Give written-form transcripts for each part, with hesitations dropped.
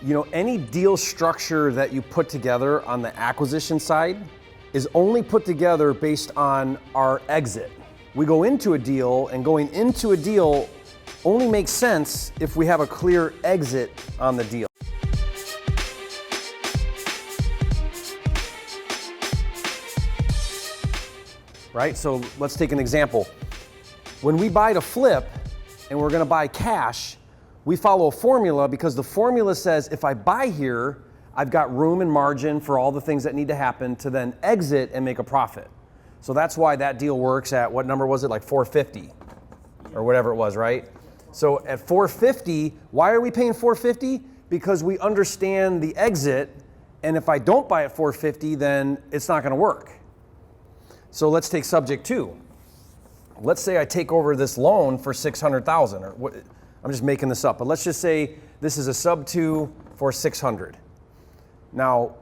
Any deal structure that you put together on the acquisition side is only put together based on our exit. We go into a deal, and going into a deal only makes sense if we have a clear exit on the deal. Right? So let's take an example. When we buy to flip and we're gonna buy cash, we follow a formula because the formula says if I buy here, I've got room and margin for all the things that need to happen to then exit and make a profit. So that's why that deal works at, what number was it, like 450 or whatever it was, right? So at 450, why are we paying 450? Because we understand the exit, and if I don't buy at 450, then it's not gonna work. So let's take subject 2. Let's say I take over this loan for 600,000, or what, I'm just making this up, but let's just say this is a sub 2 for 600. Now,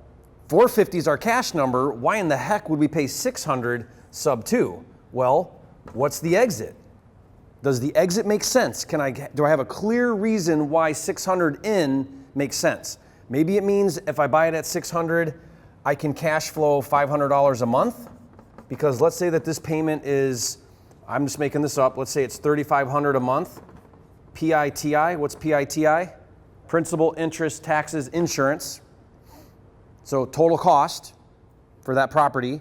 450 is our cash number. Why in the heck would we pay 600 sub 2? Well, what's the exit? Does the exit make sense? Do I have a clear reason why 600 in makes sense? Maybe it means if I buy it at 600, I can cash flow $500 a month, because let's say that this payment is, I'm just making this up, let's say it's $3,500 a month. PITI, what's PITI? Principal, interest, taxes, insurance. So total cost for that property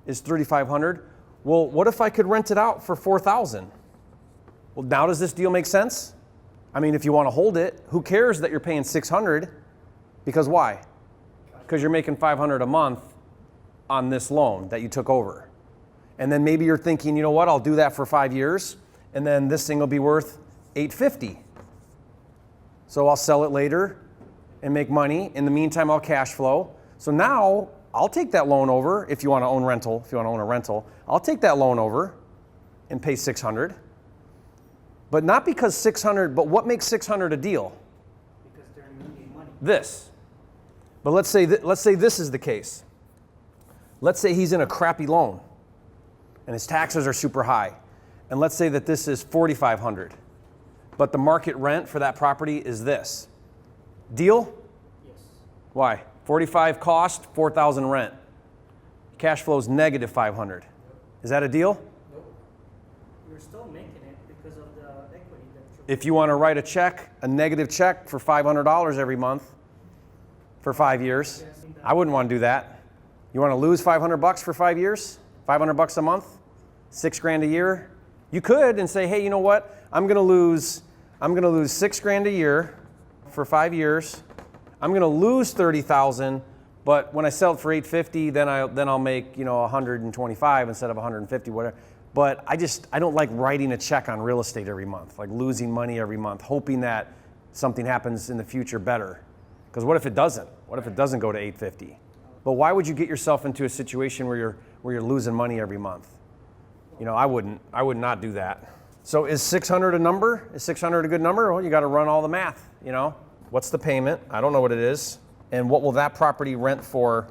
is $3,500. Well, what if I could rent it out for $4,000? Well, now does this deal make sense? I mean, if you want to hold it, who cares that you're paying $600? Because why? Because you're making $500 a month on this loan that you took over. And then maybe you're thinking, you know what, I'll do that for 5 years, and then this thing will be worth $850. So I'll sell it later and make money. In the meantime, I'll cash flow. So now I'll take that loan over if you want to own rental, if you want to own a rental. I'll take that loan over and pay $600. But not because 600, but what makes 600 a deal? Because they're needing money. This. But let's say this is the case. Let's say he's in a crappy loan and his taxes are super high. And let's say that this is $4,500. But the market rent for that property is this. Deal? Yes. Why? 45 cost, 4,000 rent. Cash flow is negative 500. Yep. Is that a deal? Nope. You're still making it because of the equity that you're... If you want to write a check, a negative check for $500 every month for 5 years, I wouldn't want to do that. You want to lose $500 for 5 years? $500 a month? $6,000 a year? You could and say, hey, you know what? I'm going to lose $6,000 a year for 5 years. I'm going to lose 30,000, but when I sell it for 850, then I'll make 125 instead of 150, whatever. But I don't like writing a check on real estate every month, like losing money every month, hoping that something happens in the future better. Because what if it doesn't? What if it doesn't go to 850? But why would you get yourself into a situation where you're losing money every month? I would not do that. So is 600 a number? Is 600 a good number? Well, you got to run all the math, What's the payment? I don't know what it is. And what will that property rent for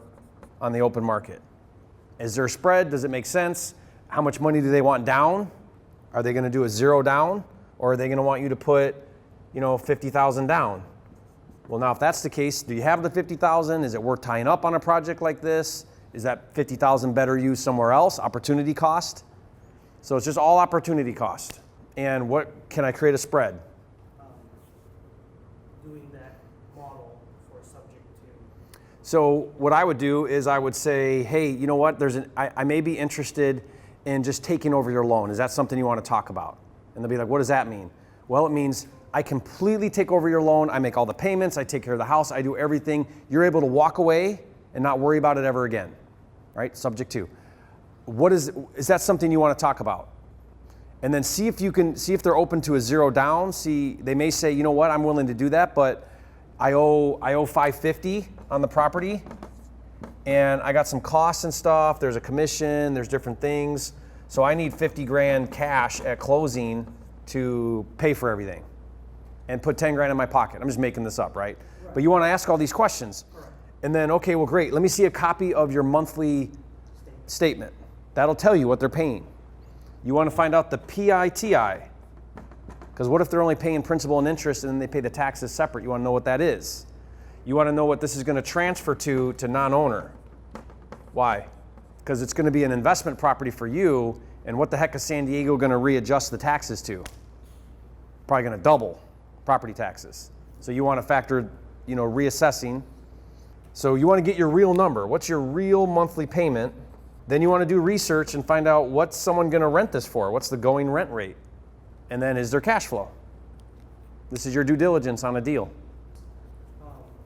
on the open market? Is there a spread? Does it make sense? How much money do they want down? Are they going to do a 0 down? Or are they going to want you to put, 50,000 down? Well, now if that's the case, do you have the 50,000? Is it worth tying up on a project like this? Is that 50,000 better used somewhere else? Opportunity cost? So it's just all opportunity cost. And what can I create a spread? Doing that model for subject to. So what I would do is I would say, hey, you know what? I may be interested in just taking over your loan. Is that something you want to talk about? And they'll be like, what does that mean? Well, it means I completely take over your loan. I make all the payments. I take care of the house. I do everything. You're able to walk away and not worry about it ever again, right? Subject to. Is that something you want to talk about? And then see if they're open to a 0 down. They may say, you know what, I'm willing to do that, but I owe $550 on the property, and I got some costs and stuff. There's a commission, there's different things. So I need $50,000 cash at closing to pay for everything and put $10,000 in my pocket. I'm just making this up, right? But you want to ask all these questions. And then, okay, well, great. Let me see a copy of your monthly statement. That'll tell you what they're paying. You want to find out the PITI, because what if they're only paying principal and interest and then they pay the taxes separate? You want to know what that is. You want to know what this is going to transfer to non-owner. Why? Because it's going to be an investment property for you, and what the heck is San Diego going to readjust the taxes to? Probably going to double property taxes. So you want to factor, reassessing. So you want to get your real number. What's your real monthly payment? Then you want to do research and find out what's someone going to rent this for? What's the going rent rate? And then is there cash flow? This is your due diligence on a deal.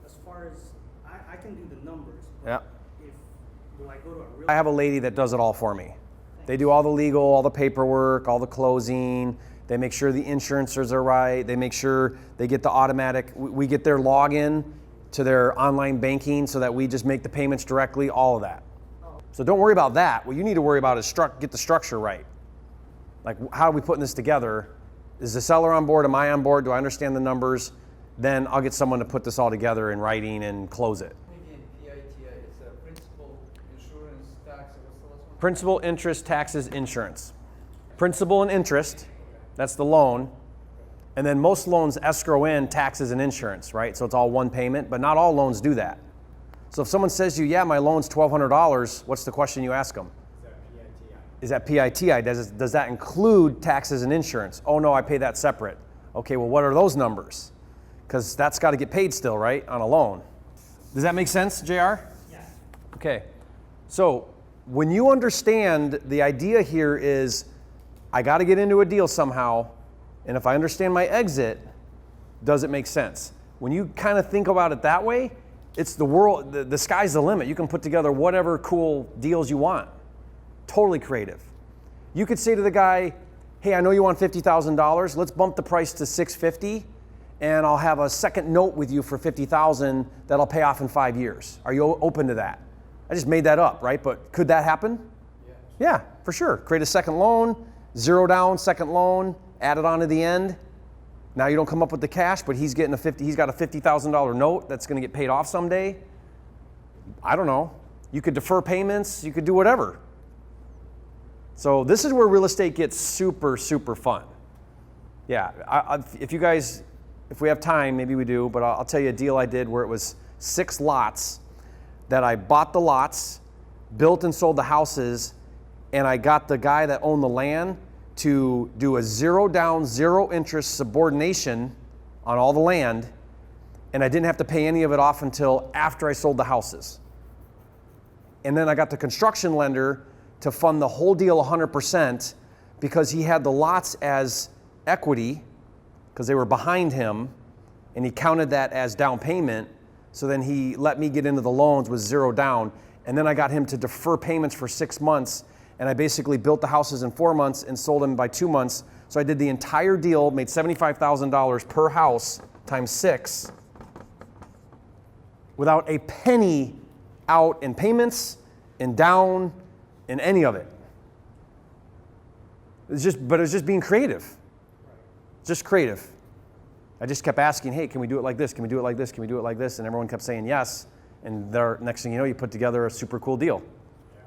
As far as, I can do the numbers. Yeah. Do I go to a real? I have a lady that does it all for me. They do all the legal, all the paperwork, all the closing. They make sure the insurances are right. They make sure they get the automatic, we get their login to their online banking so that we just make the payments directly, all of that. So don't worry about that. What you need to worry about is get the structure right. Like, how are we putting this together? Is the seller on board? Am I on board? Do I understand the numbers? Then I'll get someone to put this all together in writing and close it. PITI, it's a principal, insurance, tax, what's the last one? Principal, interest, taxes, insurance. Principal and interest, that's the loan. And then most loans escrow in taxes and insurance, right? So it's all one payment, but not all loans do that. So if someone says to you, yeah, my loan's $1,200, what's the question you ask them? Is that PITI? Does that include taxes and insurance? Oh no, I pay that separate. Okay, well, what are those numbers? Because that's got to get paid still, right, on a loan. Does that make sense, JR? Yes. Okay, so when you understand the idea here is I got to get into a deal somehow, and if I understand my exit, does it make sense? When you kind of think about it that way, it's the world, the sky's the limit. You can put together whatever cool deals you want. Totally creative. You could say to the guy, hey, I know you want $50,000. Let's bump the price to $650,000, and I'll have a second note with you for $50,000 that I'll pay off in 5 years. Are you open to that? I just made that up, right? But could that happen? Yeah, for sure. Create a second loan, zero down, second loan, add it on to the end. Now you don't come up with the cash, but he's got a $50,000 note that's going to get paid off someday. I don't know. You could defer payments. You could do whatever. So this is where real estate gets super, super fun. Yeah, if we have time, maybe we do, but I'll tell you a deal I did where it was 6 lots that I bought the lots, built and sold the houses, and I got the guy that owned the land to do a zero down, zero interest subordination on all the land, and I didn't have to pay any of it off until after I sold the houses. And then I got the construction lender to fund the whole deal 100% because he had the lots as equity because they were behind him, and he counted that as down payment. So then he let me get into the loans with zero down, and then I got him to defer payments for 6 months, and I basically built the houses in 4 months and sold them by 2 months. So I did the entire deal, made $75,000 per house times 6 without a penny out in payments, in down, in any of it. But it was just being creative. Just creative. I just kept asking, hey, can we do it like this? Can we do it like this? Can we do it like this? And everyone kept saying yes. And next thing you know, you put together a super cool deal.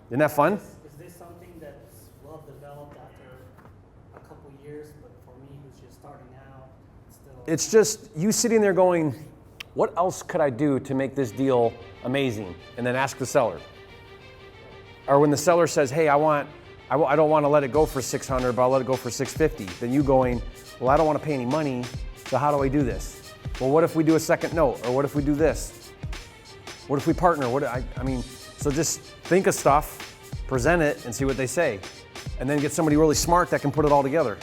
Isn't that fun? Is this something that's well developed after a couple years, but for me who's just starting out, It's just you sitting there going, what else could I do to make this deal amazing? And then ask the seller. Or when the seller says, hey, I don't want to let it go for $600, but I'll let it go for $650. Then you going, well, I don't want to pay any money, so how do I do this? Well, what if we do a second note? Or what if we do this? What if we partner? So just think of stuff, present it, and see what they say. And then get somebody really smart that can put it all together.